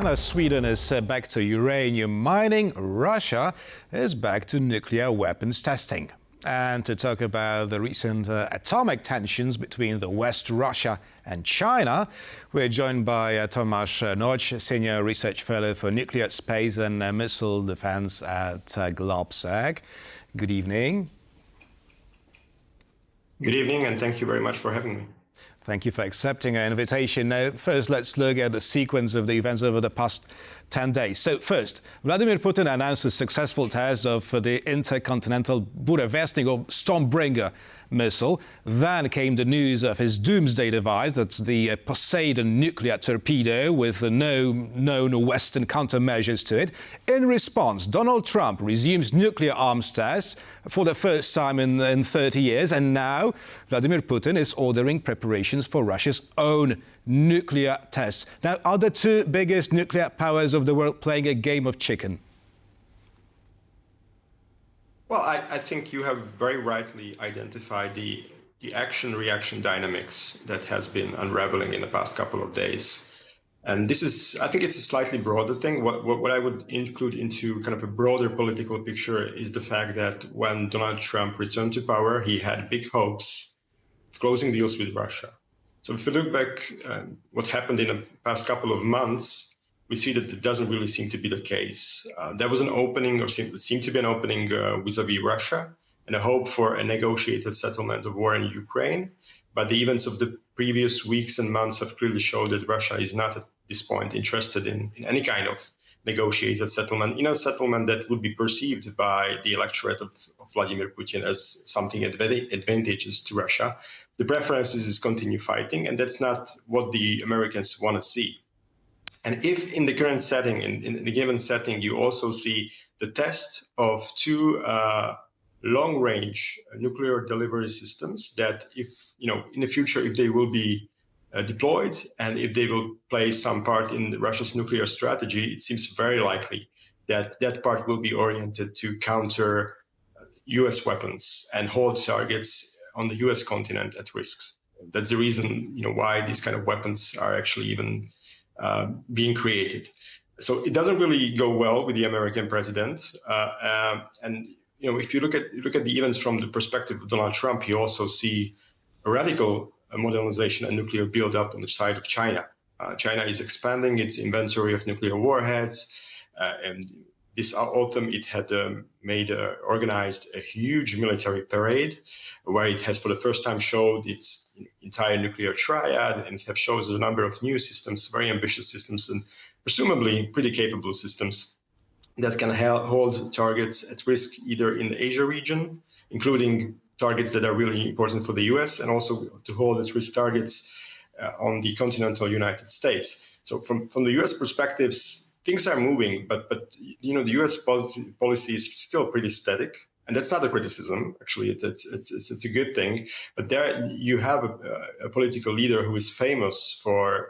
China, Sweden is back to uranium mining. Russia is back to nuclear weapons testing. And to talk about the recent atomic tensions between the West, Russia and China, we're joined by Tomáš Nagy, Senior Research Fellow for Nuclear, Space and Missile Defense at GLOBSEC. Good evening. Good evening, and thank you very much for having me. Thank you for accepting our invitation. Now, first, let's look at the sequence of the events over the past 10 days. So first, Vladimir Putin announced a successful test of the intercontinental Burevestnik or Stormbringer missile. Then came the news of his doomsday device, that's the Poseidon nuclear torpedo with no known Western countermeasures to it. In response, Donald Trump resumes nuclear arms tests for the first time in 30 years. And now Vladimir Putin is ordering preparations for Russia's own nuclear tests. Now, are the two biggest nuclear powers of the world playing a game of chicken? Well, I think you have very rightly identified the action-reaction dynamics that has been unraveling in the past couple of days. And this is, I think it's a slightly broader thing. What I would include into kind of a broader political picture is the fact that when Donald Trump returned to power, he had big hopes of closing deals with Russia. So if you look back what happened in the past couple of months, we see that it doesn't really seem to be the case. There was an opening, or seemed to be an opening vis-a-vis Russia, and a hope for a negotiated settlement of war in Ukraine. But the events of the previous weeks and months have clearly showed that Russia is not at this point interested in any kind of negotiated settlement, in a settlement that would be perceived by the electorate of Vladimir Putin as something advantageous to Russia. The preference is continue fighting, and that's not what the Americans want to see. And if in the current setting, in the given setting, you also see the test of two long-range nuclear delivery systems that, if in the future, if they will be deployed and if they will play some part in Russia's nuclear strategy, it seems very likely that that part will be oriented to counter U.S. weapons and hold targets on the U.S. continent at risk. That's the reason, why these kind of weapons are actually even being created. So it doesn't really go well with the American president. And if you look at the events from the perspective of Donald Trump, you also see a radical modernization and nuclear build-up on the side of China. China is expanding its inventory of nuclear warheads, and this autumn it had organized a huge military parade where it has for the first time showed its entire nuclear triad, and it has shows a number of new systems, very ambitious systems, and presumably pretty capable systems that can hold targets at risk either in the Asia region, including targets that are really important for the US, and also to hold at risk targets on the continental United States. So from the US perspectives, things are moving, but the U.S. policy is still pretty static, and that's not a criticism. Actually, it's a good thing. But there you have a political leader who is famous for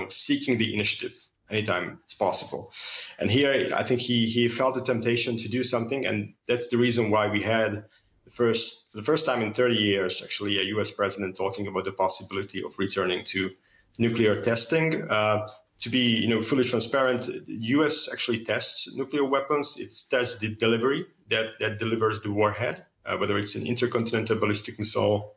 seeking the initiative anytime it's possible. And here, I think he felt the temptation to do something, and that's the reason why we had for the first time in 30 years, actually, a U.S. president talking about the possibility of returning to nuclear testing. To be fully transparent, the U.S. actually tests nuclear weapons. It tests the delivery that delivers the warhead, whether it's an intercontinental ballistic missile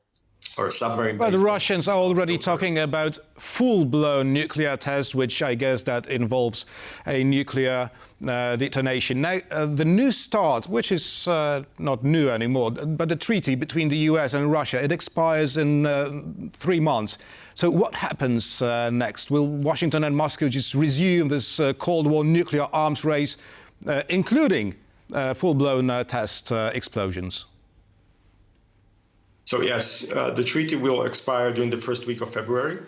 or a submarine. But the Russians are already talking about full-blown nuclear tests, which I guess that involves a nuclear detonation. Now, the new START, which is not new anymore, but the treaty between the US and Russia, it expires in 3 months. So what happens next? Will Washington and Moscow just resume this Cold War nuclear arms race, including full-blown test explosions? So yes, the treaty will expire during the first week of February.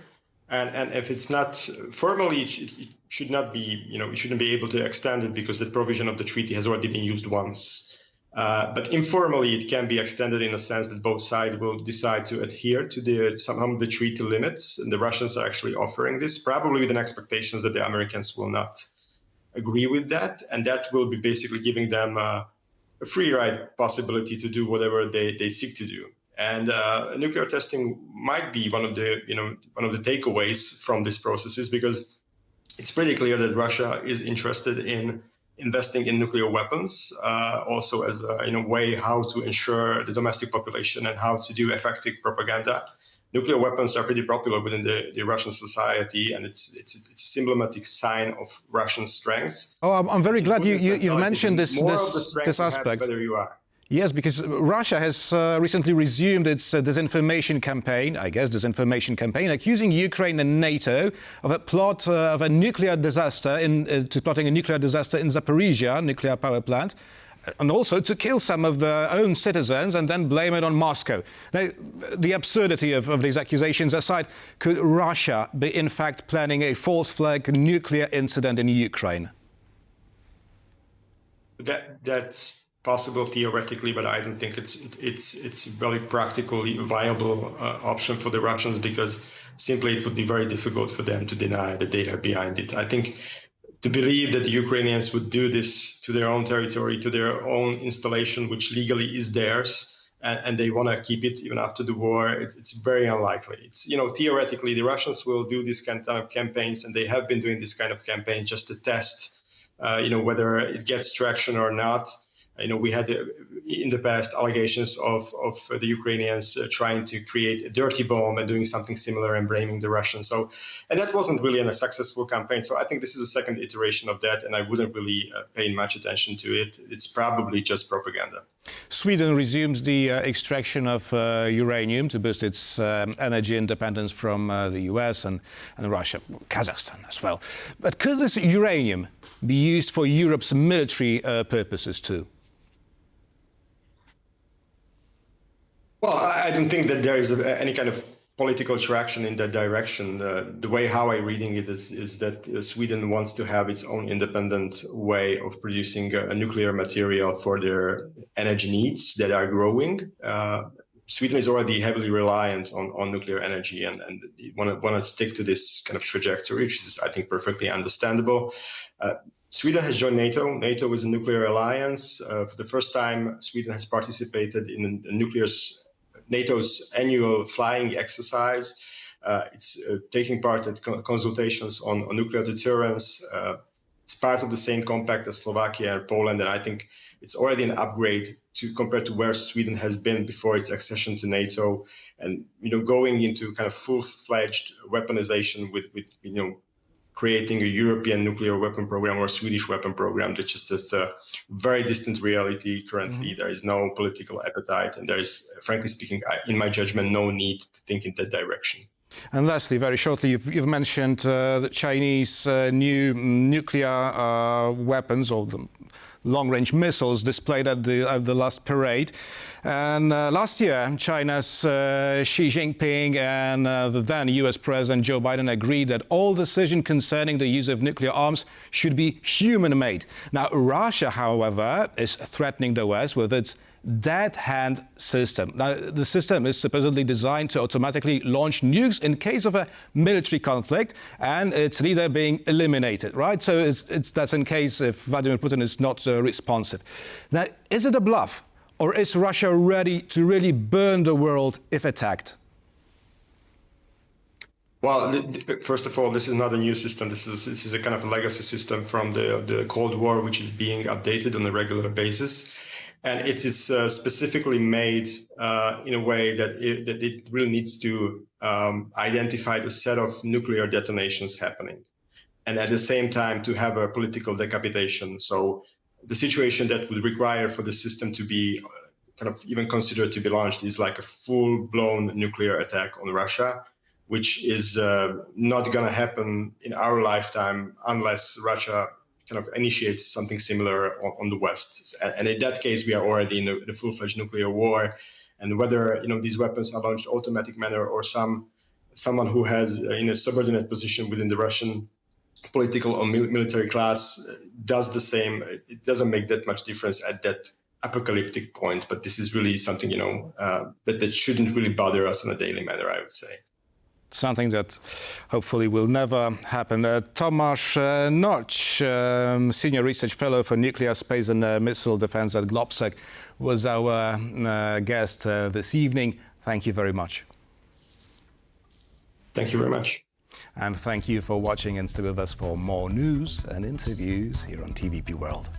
And if it's not formally, it should not be, we shouldn't be able to extend it because the provision of the treaty has already been used once. But informally, it can be extended in a sense that both sides will decide to adhere to some of the treaty limits. And the Russians are actually offering this, probably with an expectation that the Americans will not agree with that. And that will be basically giving them a free ride possibility to do whatever they seek to do. And nuclear testing might be one of the takeaways from these processes, because it's pretty clear that Russia is interested in investing in nuclear weapons, also as a way how to ensure the domestic population and how to do effective propaganda. Nuclear weapons are pretty popular within the Russian society, and it's a symbolic sign of Russian strength. Oh, I'm very glad you've mentioned this aspect. Whether you are. Yes, because Russia has recently resumed its disinformation campaign, accusing Ukraine and NATO of a plot of a nuclear disaster plotting a nuclear disaster in Zaporizhia nuclear power plant, and also to kill some of their own citizens and then blame it on Moscow. Now, the absurdity of these accusations aside, could Russia be in fact planning a false flag nuclear incident in Ukraine? That's possible theoretically, but I don't think it's very practically viable option for the Russians, because simply it would be very difficult for them to deny that they are behind it. I think to believe that the Ukrainians would do this to their own territory, to their own installation, which legally is theirs, and they want to keep it even after the war, it's very unlikely. It's theoretically the Russians will do this kind of campaigns, and they have been doing this kind of campaign just to test, whether it gets traction or not. We had in the past allegations of the Ukrainians trying to create a dirty bomb and doing something similar and blaming the Russians. And that wasn't really a successful campaign. So I think this is a second iteration of that, and I wouldn't really pay much attention to it. It's probably just propaganda. Sweden resumes the extraction of uranium to boost its energy independence from the US and Russia, Kazakhstan as well. But could this uranium be used for Europe's military purposes too? Well, I don't think that there is any kind of political traction in that direction. The way how I'm reading it is that Sweden wants to have its own independent way of producing nuclear material for their energy needs that are growing. Sweden is already heavily reliant on nuclear energy, and want to stick to this kind of trajectory, which is, I think, perfectly understandable. Sweden has joined NATO. NATO is a nuclear alliance. For the first time, Sweden has participated in NATO's annual flying exercise. It's taking part at consultations on nuclear deterrence. It's part of the same compact as Slovakia and Poland, and I think it's already an upgrade compared to where Sweden has been before its accession to NATO. And going into kind of full-fledged weaponization with creating a European nuclear weapon program or a Swedish weapon program, that's just a very distant reality currently. Mm-hmm. There is no political appetite, and there is, frankly speaking, in my judgment, no need to think in that direction. And lastly, very shortly, you've mentioned the Chinese new nuclear weapons, or the long-range missiles displayed at the last parade. And last year, China's Xi Jinping and the then US President Joe Biden agreed that all decisions concerning the use of nuclear arms should be human-made. Now, Russia, however, is threatening the West with its dead hand system. Now, the system is supposedly designed to automatically launch nukes in case of a military conflict and its leader being eliminated, right? So that's in case if Vladimir Putin is not responsive. Now, is it a bluff, or is Russia ready to really burn the world if attacked? Well, first of all, this is not a new system. This is a kind of a legacy system from the Cold War, which is being updated on a regular basis. And it is specifically made in a way that it really needs to identify the set of nuclear detonations happening, and at the same time to have a political decapitation. So the situation that would require for the system to be kind of even considered to be launched is like a full-blown nuclear attack on Russia, which is not going to happen in our lifetime unless Russia kind of initiates something similar on the West. And in that case, we are already in a full-fledged nuclear war. And whether these weapons are launched automatic manner or someone who has in a subordinate position within the Russian political or military class does the same, it doesn't make that much difference at that apocalyptic point. But this is really something that shouldn't really bother us on a daily matter, I would say. Something that hopefully will never happen. Tomáš Nagy, Senior Research Fellow for Nuclear, Space and Missile Defense at GLOBSEC, was our guest this evening. Thank you very much. Thank you very much. And thank you for watching and stay with us for more news and interviews here on TVP World.